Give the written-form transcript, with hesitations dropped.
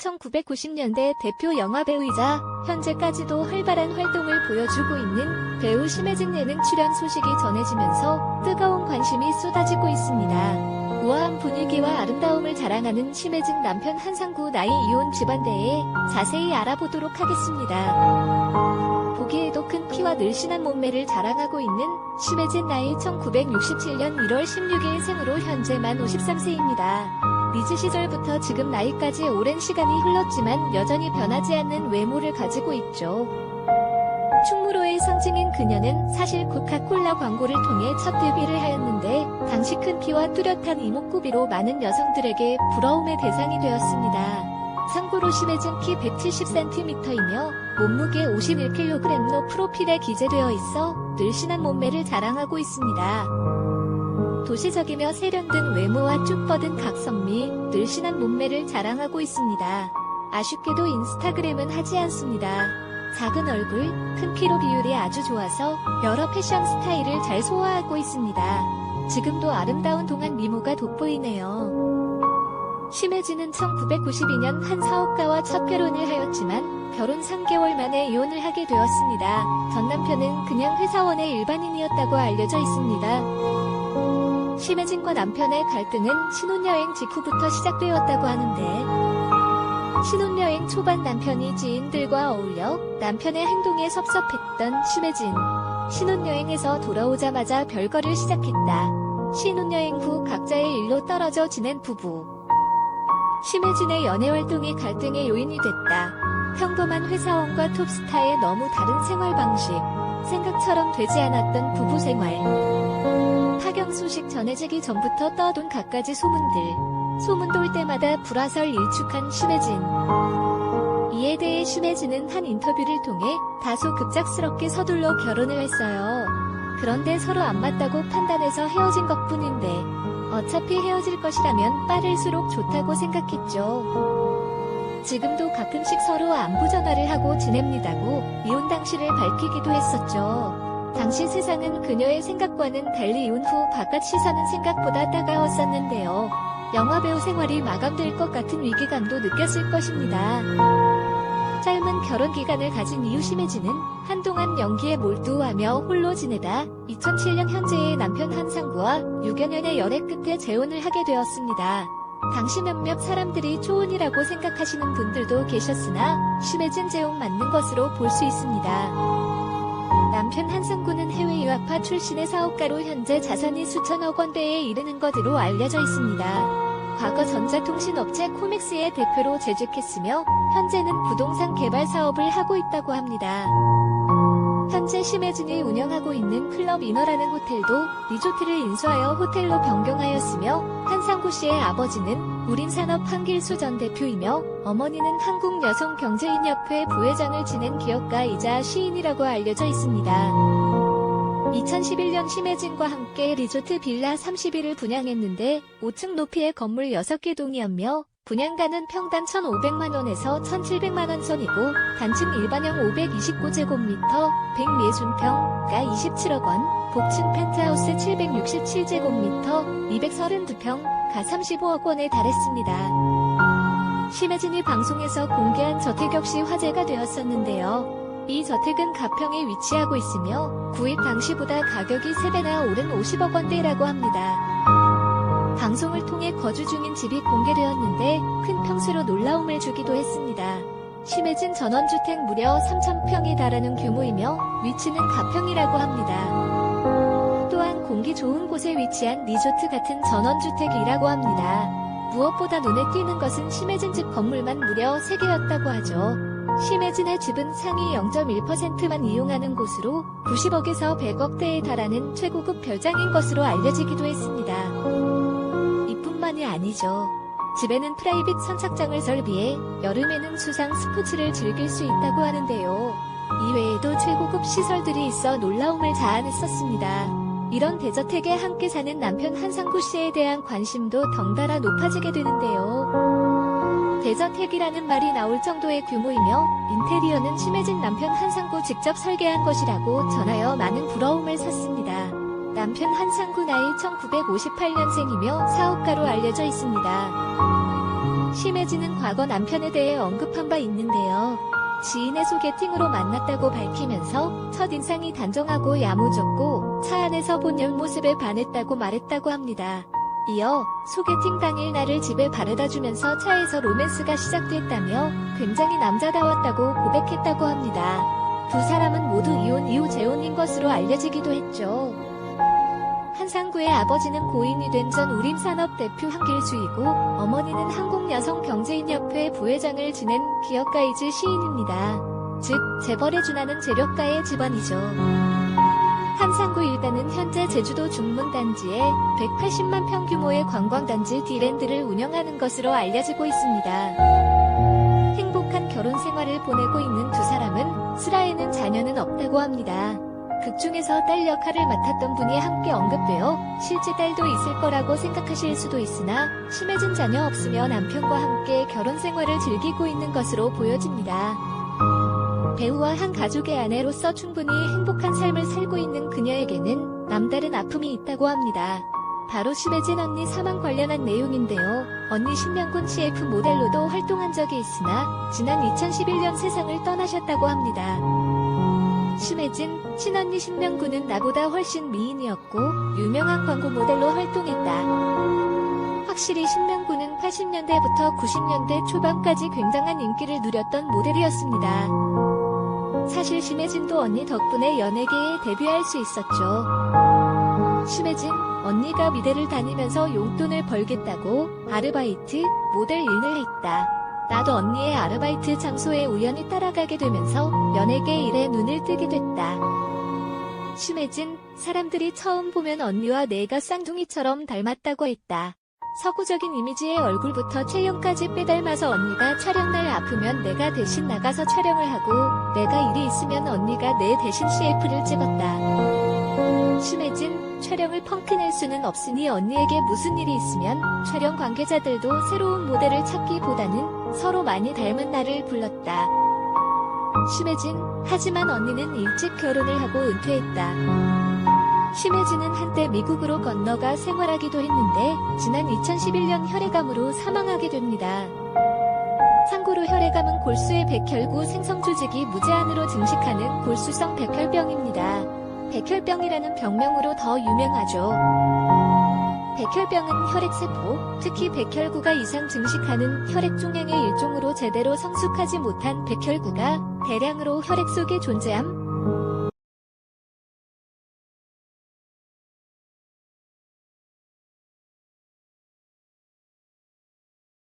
1990년대 대표 영화배우이자 현재까지도 활발한 활동을 보여주고 있는 배우 심혜진 예능 출연 소식이 전해지면서 뜨거운 관심이 쏟아지고 있습니다. 우아한 분위기와 아름다움을 자랑하는 심혜진 남편 한상구 나이 이혼 집안대에 자세히 알아보도록 하겠습니다. 보기에도 큰 키와 늘씬한 몸매를 자랑하고 있는 심혜진 나이 1967년 1월 16일 생으로 현재 만 53세입니다. 리즈 시절부터 지금 나이까지 오랜 시간이 흘렀지만 여전히 변하지 않는 외모를 가지고 있죠. 충무로의 상징인 그녀는 사실 코카콜라 광고를 통해 첫 데뷔를 하였는데 당시 큰 키와 뚜렷한 이목구비로 많은 여성들에게 부러움의 대상이 되었습니다. 참고로 심혜진 키 170cm이며 몸무게 51kg로 프로필에 기재되어 있어 늘씬한 몸매를 자랑하고 있습니다. 도시적이며 세련된 외모와 쭉 뻗은 각선미, 늘씬한 몸매를 자랑하고 있습니다. 아쉽게도 인스타그램은 하지 않습니다. 작은 얼굴, 큰 키로 비율이 아주 좋아서 여러 패션 스타일을 잘 소화하고 있습니다. 지금도 아름다운 동안 미모가 돋보이네요. 심혜진은 1992년 한 사업가와 첫 결혼을 하였지만 결혼 3개월 만에 이혼을 하게 되었습니다. 전 남편은 그냥 회사원의 일반인이었다고 알려져 있습니다. 심혜진과 남편의 갈등은 신혼여행 직후부터 시작되었다고 하는데 신혼여행 초반 남편이 지인들과 어울려 남편의 행동에 섭섭했던 심혜진. 신혼여행에서 돌아오자마자 별거를 시작했다. 신혼여행 후 각자의 일로 떨어져 지낸 부부. 심혜진의 연애활동이 갈등의 요인이 됐다. 평범한 회사원과 톱스타의 너무 다른 생활 방식. 생각처럼 되지 않았던 부부 생활. 파경 소식 전해지기 전부터 떠돈 갖가지 소문들. 소문 돌 때마다 불화설 일축한 심혜진. 이에 대해 심혜진은 한 인터뷰를 통해 다소 급작스럽게 서둘러 결혼을 했어요. 그런데 서로 안 맞다고 판단해서 헤어진 것뿐인데 어차피 헤어질 것이라면 빠를수록 좋다고 생각했죠. 지금도 가끔씩 서로 안부 전화를 하고 지냅니다고 이혼 당시를 밝히기도 했었죠. 당시 세상은 그녀의 생각과는 달리 이혼 후 바깥 시선은 생각보다 따가웠었는데요. 영화배우 생활이 마감될 것 같은 위기감도 느꼈을 것입니다. 짧은 결혼 기간을 가진 이후 심혜진은 한동안 연기에 몰두하며 홀로 지내다 2007년 현재의 남편 한상구와 6여 년의 연애 끝에 재혼을 하게 되었습니다. 당시 몇몇 사람들이 초혼이라고 생각하시는 분들도 계셨으나 심혜진 재혼 맞는 것으로 볼 수 있습니다. 남편 한상구는 해외 유학파 출신의 사업가로 현재 자산이 수천억 원대에 이르는 것으로 알려져 있습니다. 과거 전자통신업체 코맥스의 대표로 재직했으며 현재는 부동산 개발 사업을 하고 있다고 합니다. 현재 심혜진이 운영하고 있는 클럽 이너라는 호텔도 리조트를 인수하여 호텔로 변경하였으며 한상구 씨의 아버지는 우린산업 한길수 전 대표이며 어머니는 한국여성경제인협회 부회장을 지낸 기업가이자 시인이라고 알려져 있습니다. 2011년 심혜진과 함께 리조트 빌라 31을 분양했는데 5층 높이의 건물 6개 동이었며 분양가는 평당 1,500만원에서 1,700만원 선이고 단층 일반형 529제곱미터 140평가 27억 원, 복층 펜트하우스 767제곱미터 232평가 35억 원에 달했습니다. 심혜진이 방송에서 공개한 저택 역시 화제가 되었었는데요. 이 저택은 가평에 위치하고 있으며 구입 당시보다 가격이 3배나 오른 50억 원대라고 합니다. 방송을 통해 거주 중인 집이 공개되었는데 큰 평수로 놀라움을 주기도 했습니다. 심혜진 전원주택 무려 3,000평에 달하는 규모이며 위치는 가평이라고 합니다. 또한 공기 좋은 곳에 위치한 리조트 같은 전원주택이라고 합니다. 무엇보다 눈에 띄는 것은 심혜진 집 건물만 무려 3개였다고 하죠. 심혜진의 집은 상위 0.1%만 이용하는 곳으로 90억에서 100억대에 달하는 최고급 별장인 것으로 알려지기도 했습니다. 이뿐만이 아니죠. 집에는 프라이빗 선착장을 설비해 여름에는 수상 스포츠를 즐길 수 있다고 하는데요. 이외에도 최고급 시설들이 있어 놀라움을 자아냈었습니다. 이런 대저택에 함께 사는 남편 한상구 씨에 대한 관심도 덩달아 높아지게 되는데요. 대저택이라는 말이 나올 정도의 규모이며 인테리어는 심혜진 남편 한상구 직접 설계한 것이라고 전하여 많은 부러움을 샀습니다. 남편 한상구 나이 1958년생이며 사업가로 알려져 있습니다. 심혜진은 과거 남편에 대해 언급한 바 있는데요. 지인의 소개팅으로 만났다고 밝히면서 첫인상이 단정하고 야무졌고 차 안에서 본 옆모습에 반했다고 말했다고 합니다. 이어 소개팅 당일 나를 집에 바래다주면서 차에서 로맨스가 시작됐다며 굉장히 남자다웠다고 고백했다고 합니다. 두 사람은 모두 이혼 이후 재혼인 것으로 알려지기도 했죠. 한상구의 아버지는 고인이 된 전 우림산업 대표 한길수이고 어머니는 한국여성경제인협회 부회장을 지낸 기업가이즈 시인입니다. 즉 재벌에 준하는 재력가의 집안이죠. 한상구 일가는 현재 제주도 중문단지에 180만 평 규모의 관광단지 디랜드를 운영하는 것으로 알려지고 있습니다. 행복한 결혼 생활을 보내고 있는 두 사람은 슬아에는 자녀는 없다고 합니다. 극 중에서 딸 역할을 맡았던 분이 함께 언급되어 실제 딸도 있을 거라고 생각하실 수도 있으나 심혜진 자녀 없으며 남편과 함께 결혼 생활을 즐기고 있는 것으로 보여집니다. 배우와 한 가족의 아내로서 충분히 행복한 삶을 살고 있는 그녀에게는 남다른 아픔이 있다고 합니다. 바로 심혜진 언니 사망 관련한 내용인데요. 언니 신명군 CF 모델로도 활동한 적이 있으나 지난 2011년 세상을 떠나셨다고 합니다. 심혜진, 친언니 신명군은 나보다 훨씬 미인이었고 유명한 광고 모델로 활동했다. 확실히 신명군은 80년대부터 90년대 초반까지 굉장한 인기를 누렸던 모델이었습니다. 사실 심혜진도 언니 덕분에 연예계에 데뷔할 수 있었죠. 심혜진, 언니가 미대를 다니면서 용돈을 벌겠다고 아르바이트, 모델 일을 했다. 나도 언니의 아르바이트 장소에 우연히 따라가게 되면서 연예계 일에 눈을 뜨게 됐다. 심혜진, 사람들이 처음 보면 언니와 내가 쌍둥이처럼 닮았다고 했다. 서구적인 이미지의 얼굴부터 체형까지 빼닮아서 언니가 촬영날 아프면 내가 대신 나가서 촬영을 하고 내가 일이 있으면 언니가 내 대신 CF를 찍었다. 심혜진, 촬영을 펑크낼 수는 없으니 언니에게 무슨 일이 있으면 촬영 관계자들도 새로운 모델을 찾기보다는 서로 많이 닮은 나를 불렀다. 심혜진, 하지만 언니는 일찍 결혼을 하고 은퇴했다. 심혜진은 한때 미국으로 건너가 생활하기도 했는데 지난 2011년 혈액암으로 사망하게 됩니다. 참고로 혈액암은 골수의 백혈구 생성 조직이 무제한으로 증식하는 골수성 백혈병입니다. 백혈병이라는 병명으로 더 유명하죠. 백혈병은 혈액세포, 특히 백혈구가 이상 증식하는 혈액종양의 일종으로 제대로 성숙하지 못한 백혈구가 대량으로 혈액 속에 존재함,